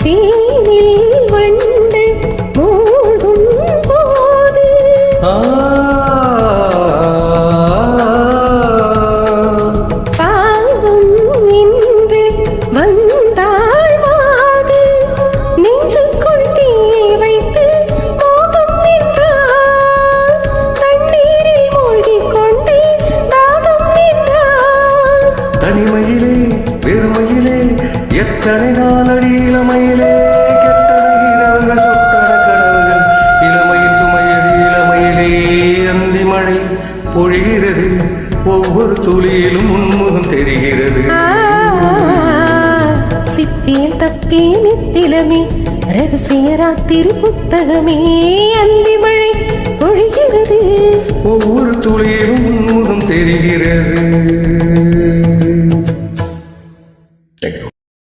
தேனில் வண்டு மூழ்கும் போது பாவம் என்று வந்தாள் மாது நெஞ்சுக்குள் தீ வைத்து மோகம் நின்றாள் தண்ணீரில் மூழ்கிக் கொண்டே தாகம் நின்றாள் தனிமையிலே பெருமையிலே எத்தனை நாளடி இளமையிலே கெட்டன இரவுகள் சொட்டன கனவுகள் இளமையில் சுமையடி இளமையிலே அந்தி மழை பொழிகிறது ஒவ்வொரு துளியிலும் உன்முகம் தெரிகிறது சிப்பியில் தப்பி நித்திலமே ரகசிய ராத்திரி புத்தகமே அந்தி மழை பொழிகிறது ஒவ்வொரு துளியிலும் உன்முகம் தெரிகிறது